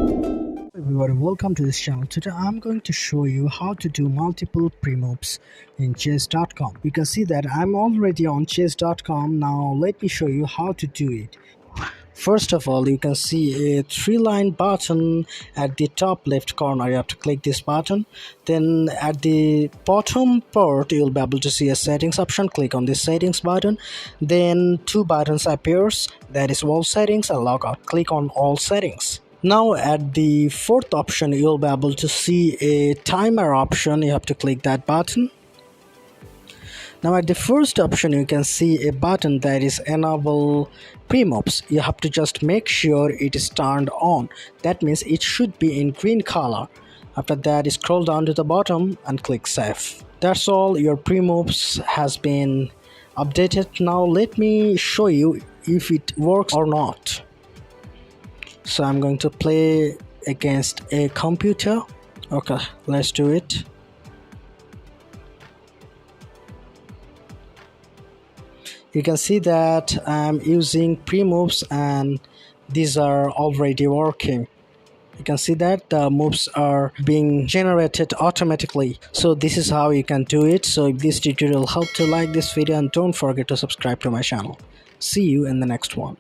Everyone, welcome to this channel. Today I'm going to show you how to do multiple pre-moves in chess.com. You can see that I'm already on chess.com. Now let me show you how to do it. First of all, you can see a three-line button at the top left corner. You have to click this button. Then at the bottom part, you'll be able to see a settings option. Click on this settings button. Then two buttons appears. That is all settings and logout. Click on all settings. Now at the fourth option, you'll be able to see a timer option. You have to click that button. Now at the first option, you can see a button that is enable pre-moves. You have to just make sure it is turned on. That means it should be in green color. After that, scroll down to the bottom and click save. That's all, your pre-moves has been updated. Now let me show you if it works or not. So I'm going to play against a computer. Okay, let's do it. You can see that I'm using pre-moves and these are already working. You can see that the moves are being generated automatically. So this is how you can do it. So if this tutorial helped you, like this video and don't forget to subscribe to my channel. See you in the next one.